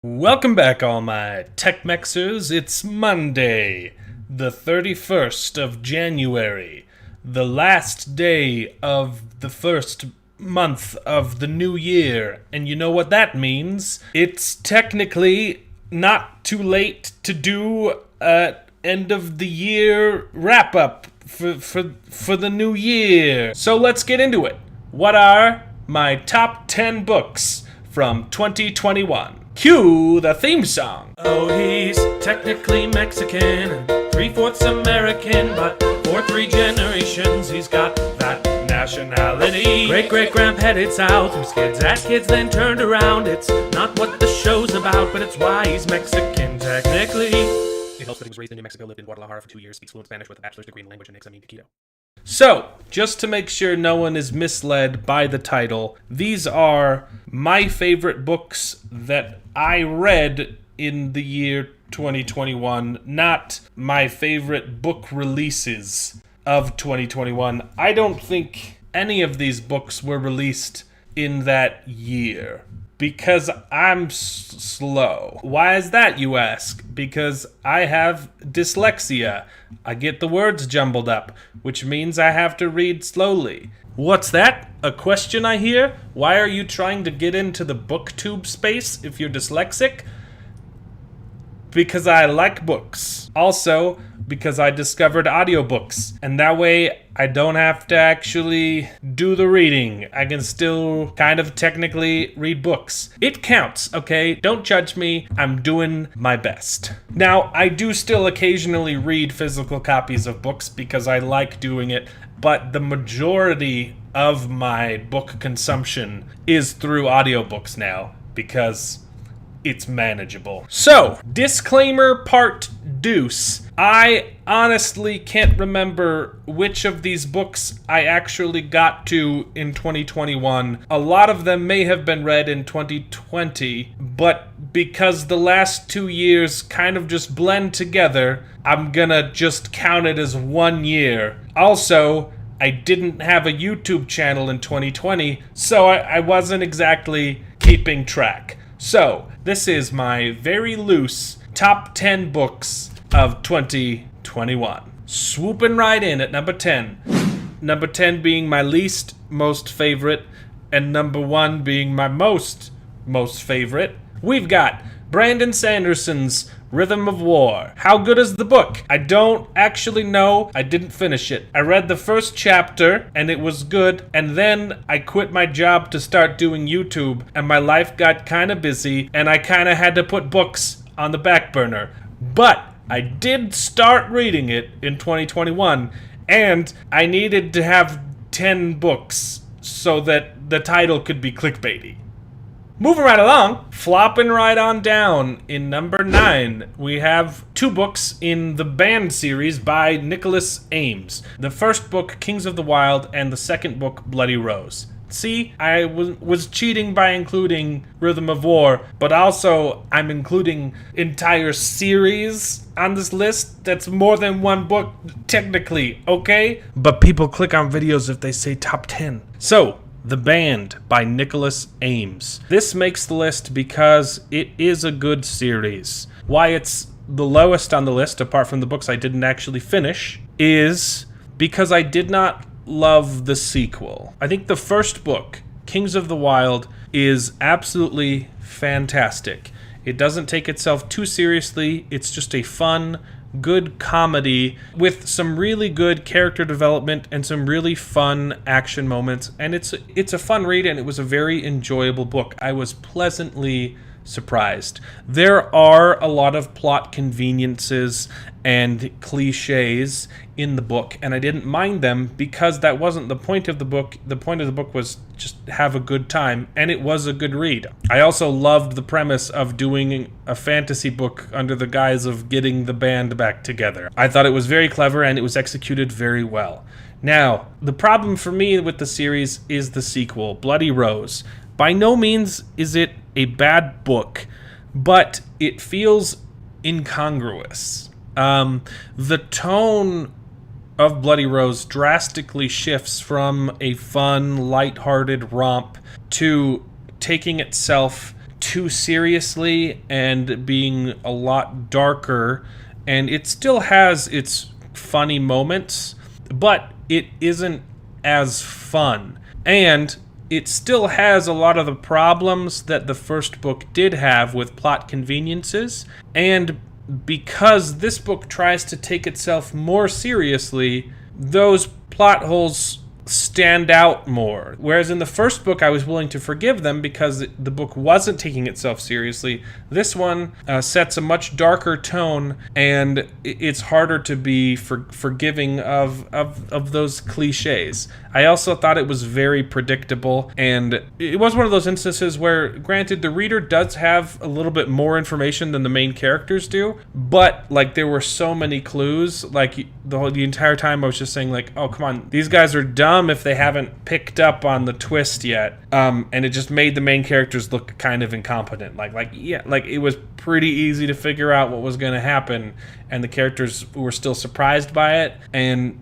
Welcome back, all my Tech-Mexers. It's Monday, the 31st of January, the last day of the first month of the new year. And you know what that means? It's technically not too late to do a end of the year wrap-up for the new year. So let's get into it. What are my top 10 books from 2021? Cue the theme song. Oh, he's technically Mexican and 3/4 American, but for 3 generations he's got that nationality. Great-great-grandpa headed south, whose kids had kids then turned around. It's not what the show's about, but it's why he's Mexican technically. It helps that he was raised in New Mexico, lived in Guadalajara for 2 years, speaks fluent Spanish with a bachelor's degree in language and taquito. So, just to make sure no one is misled by the title, these are my favorite books that I read in the year 2021, not my favorite book releases of 2021. I don't think any of these books were released in that year, because I'm slow. Why is that, you ask? Because I have dyslexia. I get the words jumbled up, which means I have to read slowly. What's that? A question I hear? Why are you trying to get into the booktube space if you're dyslexic? Because I like books. Also, because I discovered audiobooks. And that way, I don't have to actually do the reading. I can still kind of technically read books. It counts, okay? Don't judge me. I'm doing my best. Now, I do still occasionally read physical copies of books because I like doing it, but the majority of my book consumption is through audiobooks now because it's manageable. So, disclaimer part deuce. I honestly can't remember which of these books I actually got to in 2021. A lot of them may have been read in 2020, but because the last 2 years kind of just blend together, I'm gonna just count it as 1 year. Also, I didn't have a YouTube channel in 2020, so I wasn't exactly keeping track. So, this is my very loose top 10 books of 2021. Swooping right in at number 10. Number 10 being my least most favorite, and number 1 being my most favorite. We've got Brandon Sanderson's Rhythm of War. How good is the book? I don't actually know. I didn't finish it. I read the first chapter and it was good, and then I quit my job to start doing YouTube, and my life got kind of busy and I kind of had to put books on the back burner. But I did start reading it in 2021, and I needed to have 10 books so that the title could be clickbaity. Moving right along, flopping right on down, in number 9, we have 2 books in the Banned series by Nicholas Eames. The first book, Kings of the Wild, and the second book, Bloody Rose. See, I was cheating by including Rhythm of War, but also I'm including entire series on this list. That's more than one book, technically, okay? But people click on videos if they say top 10. So, The Banned by Nicholas Eames. This makes the list because it is a good series. Why it's the lowest on the list, apart from the books I didn't actually finish, is because I did not love the sequel. I think the first book, Kings of the Wild, is absolutely fantastic. It doesn't take itself too seriously. It's just a fun, good comedy with some really good character development and some really fun action moments, and it's a fun read, and it was a very enjoyable book. I was pleasantly surprised. There are a lot of plot conveniences and cliches in the book, and I didn't mind them because that wasn't the point of the book. The point of the book was just have a good time, and it was a good read. I also loved the premise of doing a fantasy book under the guise of getting the band back together. I thought it was very clever, and it was executed very well. Now, the problem for me with the series is the sequel, Bloody Rose. By no means is it a bad book, but it feels incongruous. The tone of Bloody Rose drastically shifts from a fun, lighthearted romp to taking itself too seriously and being a lot darker, and it still has its funny moments, but it isn't as fun. And it still has a lot of the problems that the first book did have with plot conveniences, and because this book tries to take itself more seriously, those plot holes stand out more. Whereas in the first book, I was willing to forgive them because the book wasn't taking itself seriously. This one sets a much darker tone, and it's harder to be forgiving of those cliches. I also thought it was very predictable, and it was one of those instances where, granted, the reader does have a little bit more information than the main characters do, but like there were so many clues. Like the entire time I was just saying like, oh come on, these guys are dumb if they haven't picked up on the twist yet, and it just made the main characters look kind of incompetent. Like it was pretty easy to figure out what was going to happen, and the characters were still surprised by it, and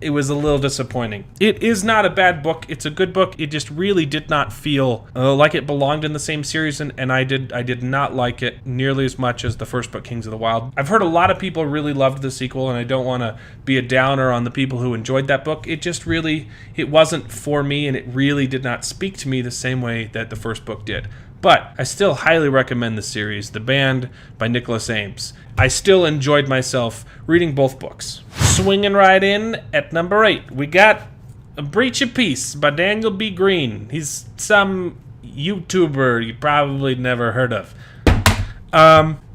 it was a little disappointing. It is not a bad book. It's a good book. It just really did not feel like it belonged in the same series, and I did not like it nearly as much as the first book, Kings of the Wild. I've heard a lot of people really loved the sequel, and I don't want to be a downer on the people who enjoyed that book. It just really, it wasn't for me, and it really did not speak to me the same way that the first book did. But I still highly recommend the series, The Band by Nicholas Eames. I still enjoyed myself reading both books. Swinging right in at number 8, we got A Breach of Peace by Daniel B. Greene. He's some YouTuber you probably never heard of.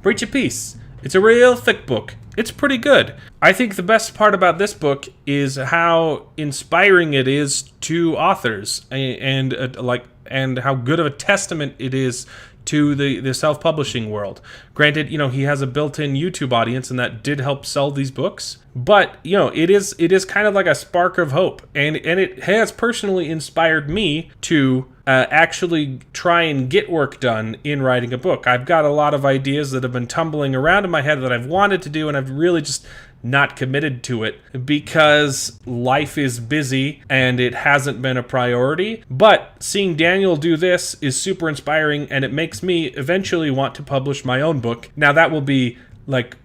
Breach of Peace. It's a real thick book. It's pretty good. I think the best part about this book is how inspiring it is to authors, and how good of a testament it is to the self-publishing world. Granted, he has a built-in YouTube audience, and that did help sell these books. But, it is kind of like a spark of hope. And it has personally inspired me to actually try and get work done in writing a book. I've got a lot of ideas that have been tumbling around in my head that I've wanted to do, and I've really just not committed to it because life is busy and it hasn't been a priority. But seeing Daniel do this is super inspiring, and it makes me eventually want to publish my own book. Now that will be like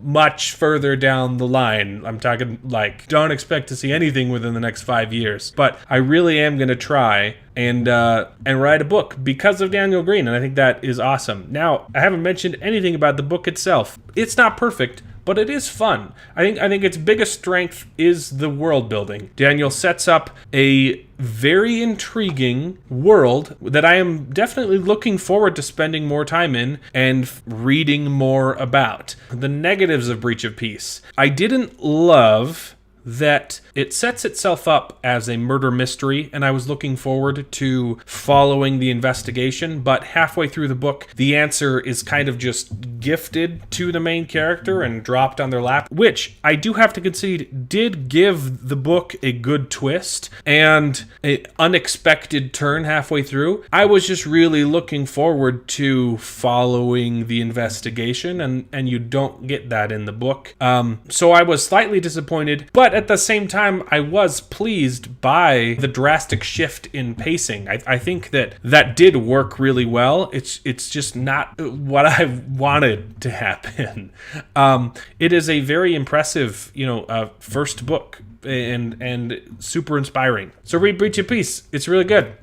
much further down the line. I'm talking like, don't expect to see anything within the next 5 years, but I really am going to try and write a book because of Daniel Greene, and I think that is awesome. Now, I haven't mentioned anything about the book itself. It's not perfect, but it is fun. I think its biggest strength is the world building. Daniel sets up a very intriguing world that I am definitely looking forward to spending more time in and reading more about. The negatives of Breach of Peace. I didn't love that it sets itself up as a murder mystery, and I was looking forward to following the investigation, but halfway through the book, the answer is kind of just gifted to the main character and dropped on their lap, which I do have to concede did give the book a good twist and an unexpected turn halfway through. I was just really looking forward to following the investigation, and you don't get that in the book. So I was slightly disappointed, but at the same time, I was pleased by the drastic shift in pacing. I think that did work really well. It's just not what I wanted to happen. It is a very impressive, first book and super inspiring. So read Breach of Peace. It's really good.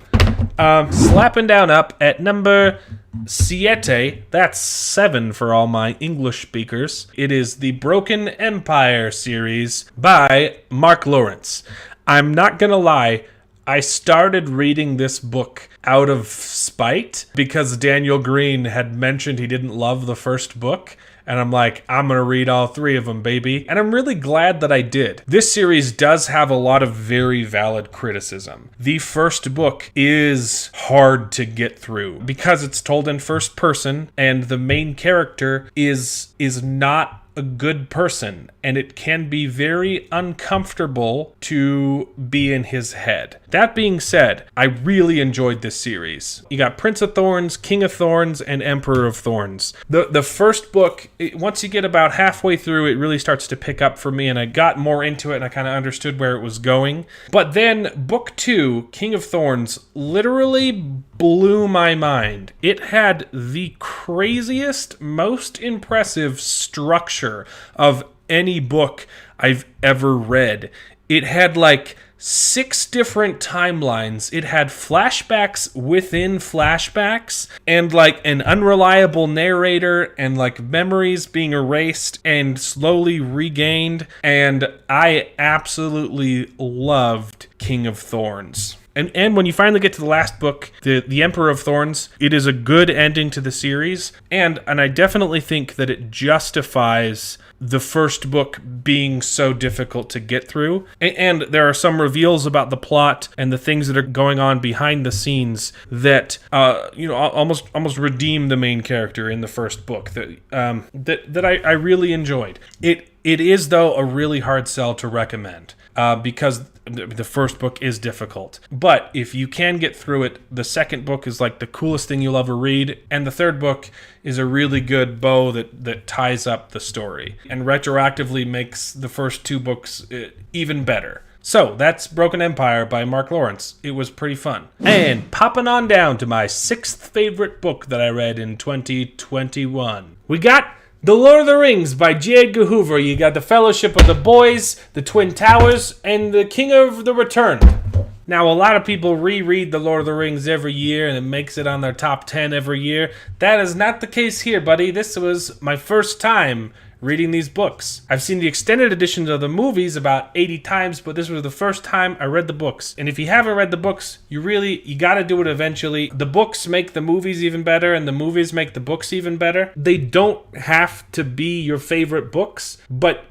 Slapping down up at number 7, that's 7 for all my English speakers. It is the Broken Empire series by Mark Lawrence. I'm not gonna lie, I started reading this book out of spite because Daniel Greene had mentioned he didn't love the first book. And I'm like, I'm going to read all 3 of them, baby. And I'm really glad that I did. This series does have a lot of very valid criticism. The first book is hard to get through because it's told in first person, and the main character is not a good person, and it can be very uncomfortable to be in his head. That being said, I really enjoyed this series. You got Prince of Thorns, King of Thorns, and Emperor of Thorns. The first book, once you get about halfway through, it really starts to pick up for me, and I got more into it, and I kind of understood where it was going. But then book 2, King of Thorns, literally blew my mind. It had the craziest, most impressive structure of any book I've ever read. It had like 6 different timelines. It had flashbacks within flashbacks, and like an unreliable narrator, and like memories being erased and slowly regained. And I absolutely loved King of Thorns. And when you finally get to the last book, the Emperor of Thorns, it is a good ending to the series. And I definitely think that it justifies the first book being so difficult to get through. And there are some reveals about the plot and the things that are going on behind the scenes that almost redeem the main character in the first book that I really enjoyed. It is, though, a really hard sell to recommend because the first book is difficult. But if you can get through it, the second book is like the coolest thing you'll ever read, and the third book is a really good bow that ties up the story and retroactively makes the first 2 books even better. So, that's Broken Empire by Mark Lawrence. It was pretty fun. And popping on down to my 6th favorite book that I read in 2021. We got The Lord of the Rings by J. Edgar Hoover. You got The Fellowship of the Boys, The Twin Towers, and The King of the Return. Now, a lot of people reread The Lord of the Rings every year, and it makes it on their top 10 every year. That is not the case here, buddy. This was my first time reading these books. I've seen the extended editions of the movies about 80 times, but this was the first time I read the books. And if you haven't read the books, you gotta do it eventually. The books make the movies even better, and the movies make the books even better. They don't have to be your favorite books, but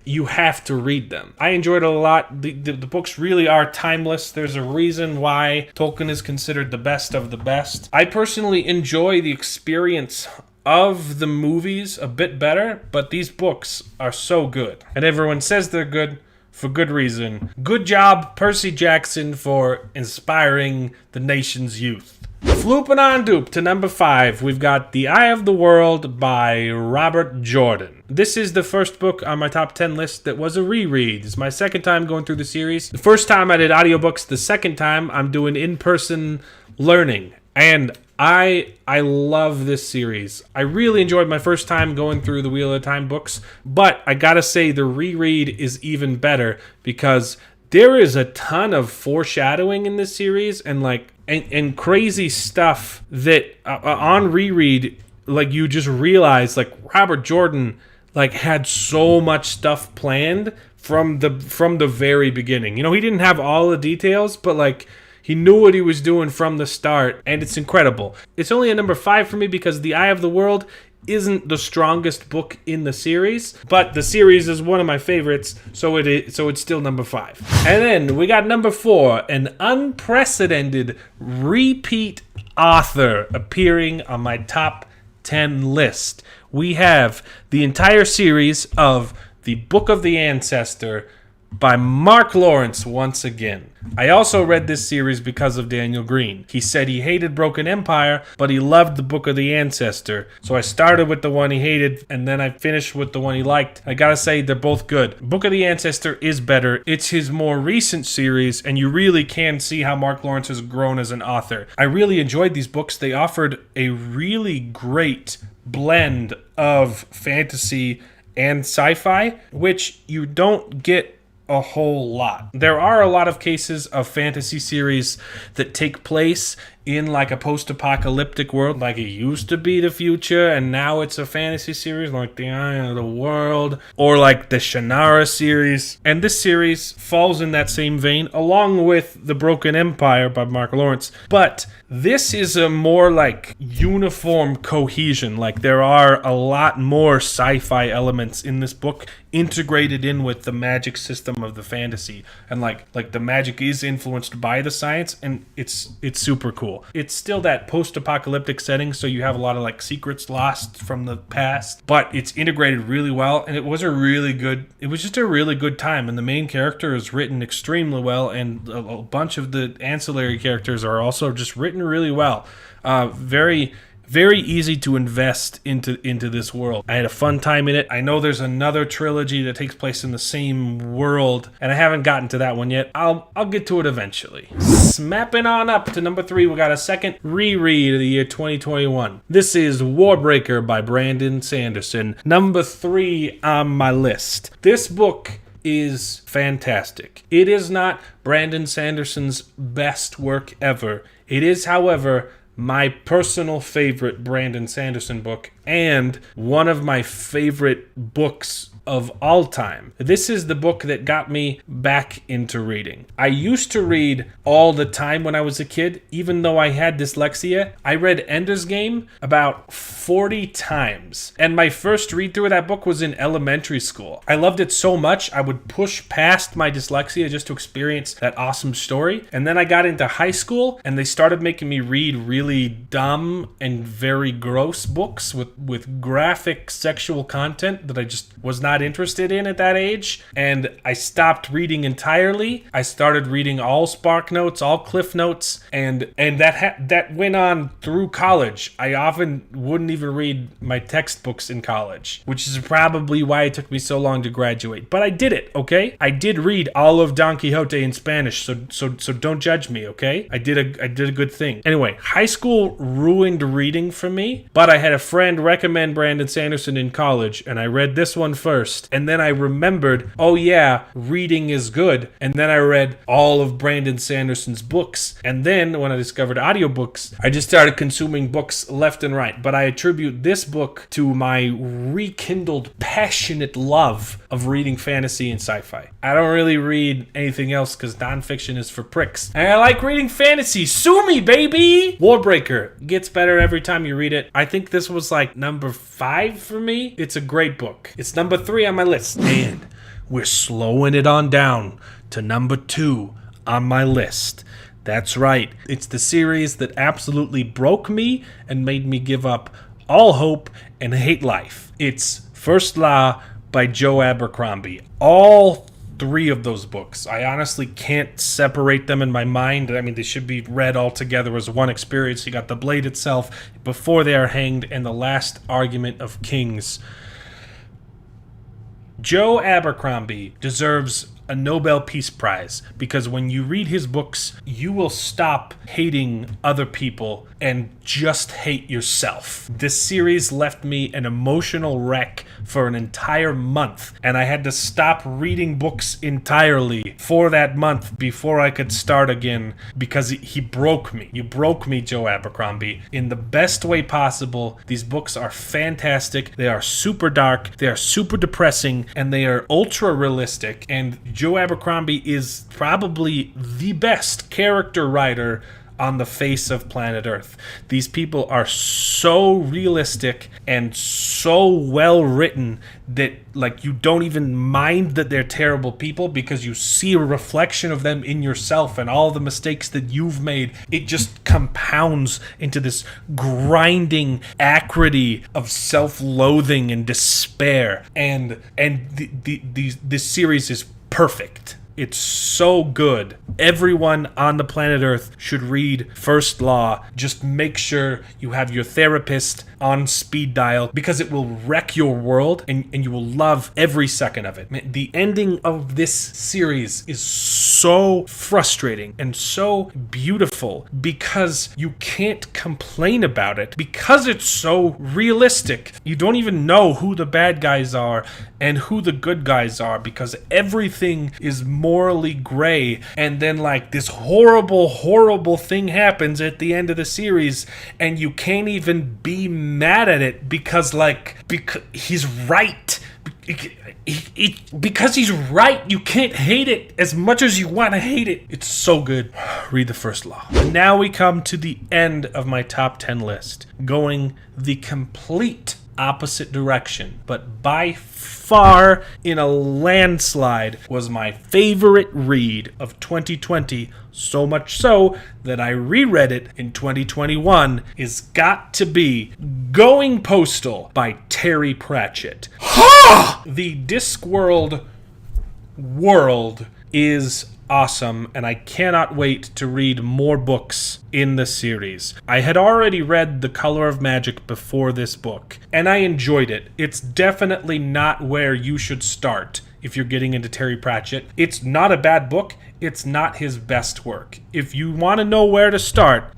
you have to read them. I enjoyed it a lot. The books really are timeless. There's a reason why Tolkien is considered the best of the best. I personally enjoy the experience of the movies a bit better, but these books are so good. And everyone says they're good for good reason. Good job, Percy Jackson, for inspiring the nation's youth. Flooping on doop to number 5, we've got The Eye of the World by Robert Jordan. This is the first book on my top 10 list that was a reread. It's my second time going through the series. The first time I did audiobooks, the second time I'm doing in-person learning. And I love this series. I really enjoyed my first time going through the Wheel of Time books, but I gotta say the reread is even better because there is a ton of foreshadowing in this series and crazy stuff that on reread, you just realize Robert Jordan had so much stuff planned from the very beginning. He didn't have all the details, but he knew what he was doing from the start, and it's incredible. It's only a number 5 for me because The Eye of the World isn't the strongest book in the series, but the series is one of my favorites, so it's still number 5. And then we got number 4, an unprecedented repeat author appearing on my top 10 list. We have the entire series of The Book of the Ancestor by Mark Lawrence once again. I also read this series because of Daniel Greene. He said he hated Broken Empire, but he loved the Book of the Ancestor. So I started with the one he hated, and then I finished with the one he liked. I gotta say, they're both good. Book of the Ancestor is better. It's his more recent series, and you really can see how Mark Lawrence has grown as an author. I really enjoyed these books. They offered a really great blend of fantasy and sci-fi, which you don't get a whole lot. There are a lot of cases of fantasy series that take place in a post-apocalyptic world, it used to be the future and now it's a fantasy series like The Eye of the World or the Shannara series. And this series falls in that same vein along with The Broken Empire by Mark Lawrence. But this is a more uniform cohesion. There are a lot more sci-fi elements in this book integrated in with the magic system of the fantasy. And the magic is influenced by the science, and it's super cool. It's still that post-apocalyptic setting, so you have a lot of secrets lost from the past, but it's integrated really well, and it was just a really good time. And the main character is written extremely well, and a bunch of the ancillary characters are also just written really well. Very Very easy to invest into this world. I had a fun time in it. I know there's another trilogy that takes place in the same world, and I haven't gotten to that one yet. I'll get to it eventually. Smapping on up to number 3, we got a second reread of the year 2021. This is Warbreaker by Brandon Sanderson. Number 3 on my list. This book is fantastic. It is not Brandon Sanderson's best work ever. It is, however, my personal favorite Brandon Sanderson book and one of my favorite books of all time. This is the book that got me back into reading. I used to read all the time when I was a kid, even though I had dyslexia. I read Ender's Game about 40 times, and my first read through of that book was in elementary school. I loved it so much, I would push past my dyslexia just to experience that awesome story. And then I got into high school, and they started making me read really dumb and very gross books with graphic sexual content that I just was not interested in at that age, and I stopped reading entirely. I started reading all Spark Notes, all Cliff Notes, and that went on through college. I often wouldn't even read my textbooks in college, which is probably why it took me so long to graduate. But I did it, okay? I did read all of Don Quixote in Spanish, so don't judge me, okay? I did a good thing. Anyway, high school ruined reading for me, but I had a friend recommend Brandon Sanderson in college, and I read this one first, and then I remembered, oh yeah, reading is good, and then I read all of Brandon Sanderson's books, and then when I discovered audiobooks, I just started consuming books left and right. But I attribute this book to my rekindled, passionate love of reading fantasy and sci-fi. I don't really read anything else because nonfiction is for pricks, and I like reading fantasy. Sue me, baby! Warbreaker gets better every time you read it. I think this was like number 5 for me. It's a great book. It's number 3 on my list. And we're slowing it on down to number 2 on my list. That's right. It's the series that absolutely broke me and made me give up all hope and hate life. It's First Law by Joe Abercrombie. All 3 of those books. I honestly can't separate them in my mind. I mean, they should be read all together as one experience. You got The Blade itself, Before They Are Hanged, and The Last Argument of Kings. Joe Abercrombie deserves a Nobel Peace Prize because when you read his books, you will stop hating other people and just hate yourself. This series left me an emotional wreck for an entire month, and I had to stop reading books entirely for that month before I could start again because he broke me. You broke me, Joe Abercrombie, in the best way possible. These books are fantastic. They are super dark, they are super depressing, and they are ultra realistic. And Joe Abercrombie is probably the best character writer on the face of planet Earth. These people are so realistic and so well written that like you don't even mind that they're terrible people because you see a reflection of them in yourself and all the mistakes that you've made. It just compounds into this grinding acridity of self-loathing and despair. And this series is perfect. It's so good. Everyone on the planet Earth should read First Law. Just make sure you have your therapist on speed dial because it will wreck your world and you will love every second of it. Man, the ending of this series is so frustrating and so beautiful because you can't complain about it because it's so realistic. You don't even know who the bad guys are and who the good guys are because everything is morally gray, and then like this horrible thing happens at the end of the series and you can't even be mad at it because he's right. Because he's right, you can't hate it as much as you want to hate it. It's so good. Read the First Law. And now we come to the end of my top 10 list, going the complete opposite direction, but by far in a landslide was my favorite read of 2020, so much so that I reread it in 2021, is got to be Going Postal by Terry Pratchett. The Discworld world is awesome, and I cannot wait to read more books in the series. I had already read The Color of Magic before this book, and I enjoyed it. It's definitely not where you should start if you're getting into Terry Pratchett. It's not a bad book. It's not his best work. If you want to know where to start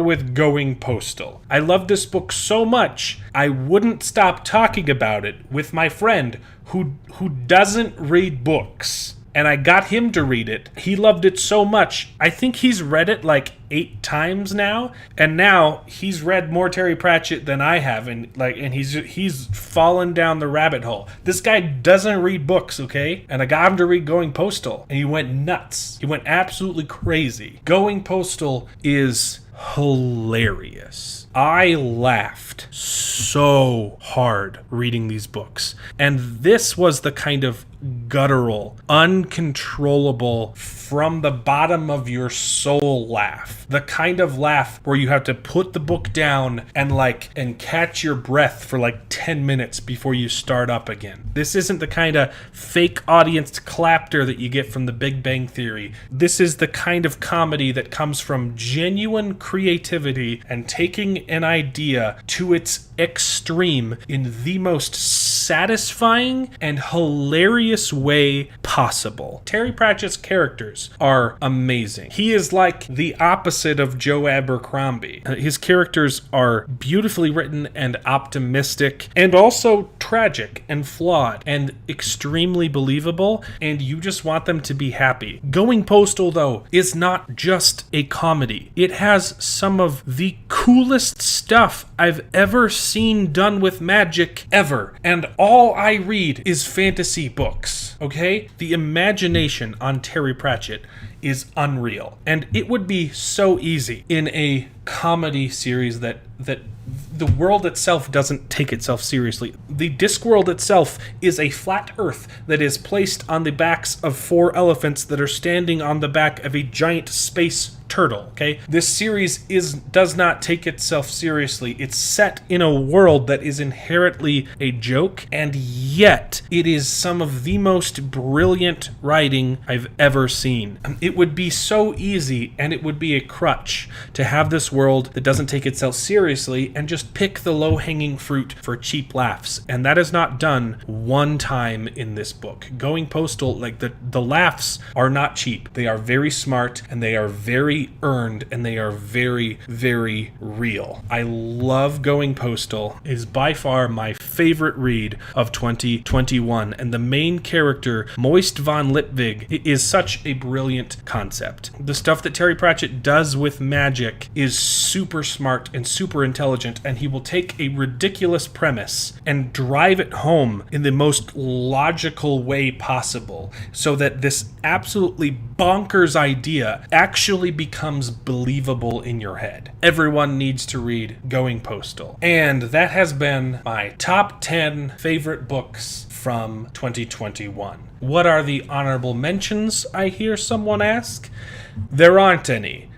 with Going Postal. I love this book so much, I wouldn't stop talking about it with my friend who doesn't read books. And I got him to read it. He loved it so much. I think he's read it like 8 times now. And now he's read more Terry Pratchett than I have. And he's fallen down the rabbit hole. This guy doesn't read books, okay? And I got him to read Going Postal. And he went nuts. He went absolutely crazy. Going Postal is hilarious. I laughed so hard reading these books. And this was the kind of guttural, uncontrollable, from the bottom of your soul laugh. The kind of laugh where you have to put the book down and catch your breath for like 10 minutes before you start up again. This isn't the kind of fake audience clapter that you get from The Big Bang Theory. This is the kind of comedy that comes from genuine creativity and taking an idea to its extreme in the most satisfying and hilarious way possible. Terry Pratchett's characters are amazing. He is like the opposite of Joe Abercrombie. His characters are beautifully written and optimistic and also tragic and flawed and extremely believable, and you just want them to be happy. Going Postal, though, is not just a comedy. It has some of the coolest stuff I've ever seen done with magic ever, and all I read is fantasy books, okay? The imagination on Terry Pratchett is unreal, and it would be so easy in a comedy series that the world itself doesn't take itself seriously. The Discworld itself is a flat earth that is placed on the backs of 4 elephants that are standing on the back of a giant space turtle, okay? This series does not take itself seriously. It's set in a world that is inherently a joke, and yet it is some of the most brilliant writing I've ever seen. It would be so easy, and it would be a crutch to have this world that doesn't take itself seriously and just pick the low-hanging fruit for cheap laughs, and that is not done one time in this book. Going Postal, like the laughs are not cheap. They are very smart, and they are very earned, and they are very, very real. I love Going Postal. It is by far my favorite read of 2021, and the main character, Moist von Lipwig, is such a brilliant concept. The stuff that Terry Pratchett does with magic is super smart and super intelligent, and he will take a ridiculous premise and drive it home in the most logical way possible, so that this absolutely bonkers idea actually becomes believable in your head. Everyone needs to read Going Postal. And that has been my top 10 favorite books from 2021. What are the honorable mentions, I hear someone ask? There aren't any.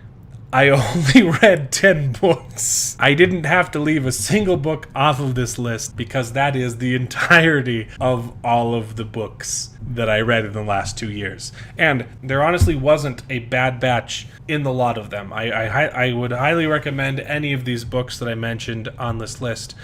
I only read 10 books. I didn't have to leave a single book off of this list because that is the entirety of all of the books that I read in the last 2 years. And there honestly wasn't a bad batch in the lot of them. I would highly recommend any of these books that I mentioned on this list.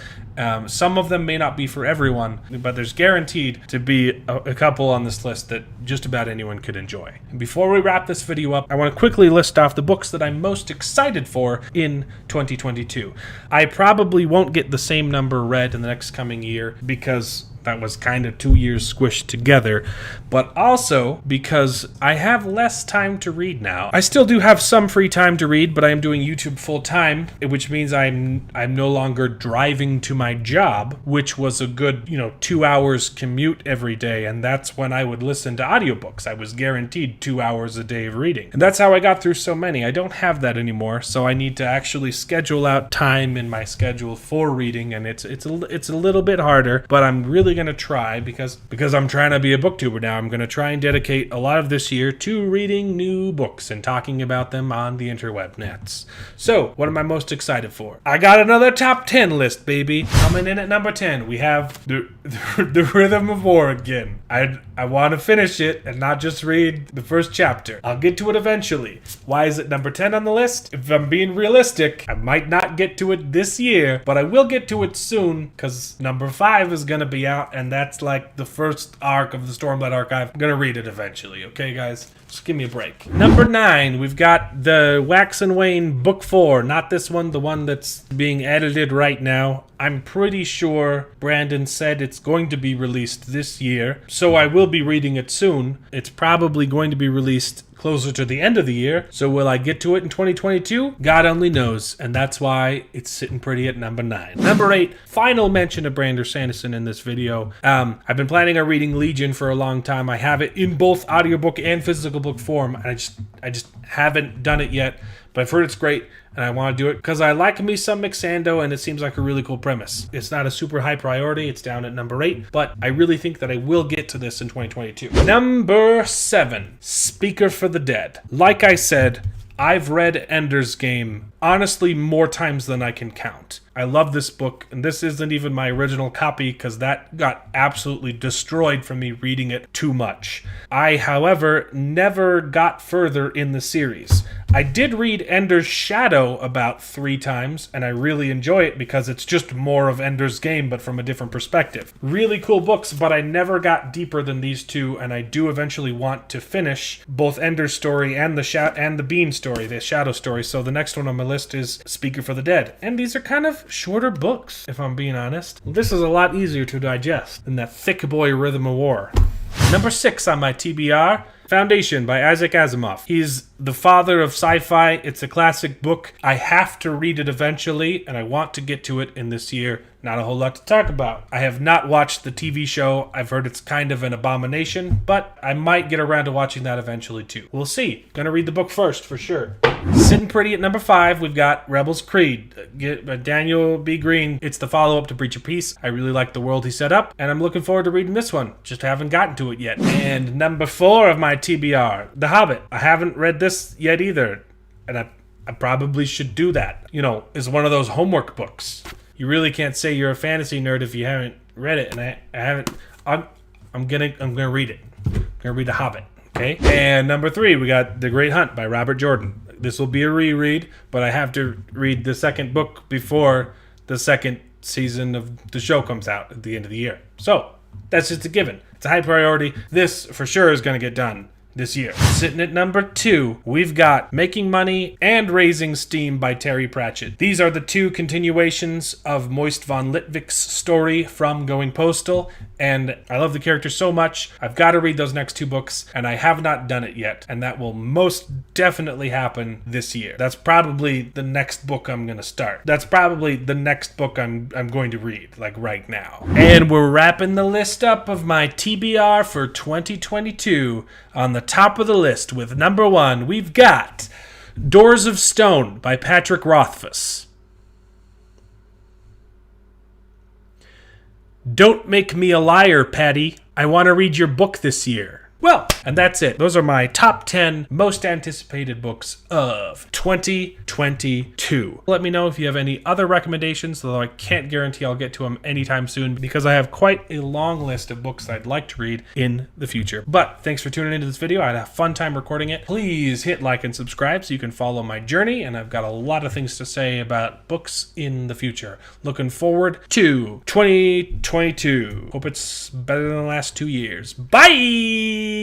Some of them may not be for everyone, but there's guaranteed to be a couple on this list that just about anyone could enjoy. And before we wrap this video up, I want to quickly list off the books that I'm most excited for in 2022. I probably won't get the same number read in the next coming year because that was kind of 2 years squished together, but also because I have less time to read now. I still do have some free time to read, but I am doing YouTube full time, which means I'm no longer driving to my job, which was a good, 2 hours commute every day, and that's when I would listen to audiobooks. I was guaranteed 2 hours a day of reading. And that's how I got through so many. I don't have that anymore, so I need to actually schedule out time in my schedule for reading, and it's a little bit harder, but I'm really going to try because I'm trying to be a booktuber now. I'm going to try and dedicate a lot of this year to reading new books and talking about them on the interweb nets. So, what am I most excited for? I got another top 10 list, baby. Coming in at number 10, we have the Rhythm of War again. I want to finish it and not just read the first chapter. I'll get to it eventually. Why is it number 10 on the list? If I'm being realistic, I might not get to it this year, but I will get to it soon because number 5 is going to be out, and that's like the first arc of the Stormlight Archive. I'm going to read it eventually, okay, guys? Just give me a break. Number 9, we've got the Wax and Wayne Book 4. Not this one, the one that's being edited right now. I'm pretty sure Brandon said it's going to be released this year, so I will be reading it soon. It's probably going to be released closer to the end of the year, so will I get to it in 2022? God only knows, and that's why it's sitting pretty at number 9. Number 8, final mention of Brandon Sanderson in this video. I've been planning on reading Legion for a long time. I have it in both audiobook and physical book form, and I just haven't done it yet, but I've heard it's great, and I want to do it because I like me some Mixando, and it seems like a really cool premise. It's not a super high priority. It's down at number 8, but I really think that I will get to this in 2022. Number 7, Speaker for the Dead. Like I said, I've read Ender's Game honestly more times than I can count. I love this book, and this isn't even my original copy because that got absolutely destroyed from me reading it too much. I, however, never got further in the series. I did read Ender's Shadow about 3 times, and I really enjoy it because it's just more of Ender's Game, but from a different perspective. Really cool books, but I never got deeper than these 2, and I do eventually want to finish both Ender's story and the Bean story, the Shadow story, so the next one on my list is Speaker for the Dead. And these are kind of shorter books, if I'm being honest. This is a lot easier to digest than that thick boy Rhythm of War. Number 6 on my TBR, Foundation by Isaac Asimov. He's the father of sci-fi. It's a classic book. I have to read it eventually, and I want to get to it in this year. Not a whole lot to talk about. I have not watched the TV show. I've heard it's kind of an abomination, but I might get around to watching that eventually too. We'll see. Gonna read the book first, for sure. Sitting pretty at number 5, we've got Rebels Creed. Daniel B. Greene. It's the follow-up to Breach of Peace. I really like the world he set up, and I'm looking forward to reading this one. Just haven't gotten to it yet. And number 4 of my TBR, The Hobbit. I haven't read this yet either, and I probably should do that. You know, it's one of those homework books. You really can't say you're a fantasy nerd if you haven't read it, and I haven't. I'm gonna read it. I'm gonna read The Hobbit. Okay. And number 3, we got The Great Hunt by Robert Jordan. This will be a reread, but I have to read the second book before the second season of the show comes out at the end of the year. So that's just a given. It's a high priority. This for sure is gonna get done this year. Sitting at number 2, we've got Making Money and Raising Steam by Terry Pratchett. These are the 2 continuations of Moist von Litvik's story from Going Postal, and I love the character so much. I've got to read those next 2 books, and I have not done it yet, and that will most definitely happen this year. That's probably the next book I'm going to start. That's probably the next book I'm going to read, like right now. And we're wrapping the list up of my TBR for 2022. On the top of the list with number 1, we've got Doors of Stone by Pathrick Rothfuss. Don't make me a liar, Patty. I want to read your book this year. Well, and that's it. Those are my top 10 most anticipated books of 2022. Let me know if you have any other recommendations, though I can't guarantee I'll get to them anytime soon because I have quite a long list of books I'd like to read in the future. But thanks for tuning into this video. I had a fun time recording it. Please hit like and subscribe so you can follow my journey, and I've got a lot of things to say about books in the future. Looking forward to 2022. Hope it's better than the last 2 years. Bye!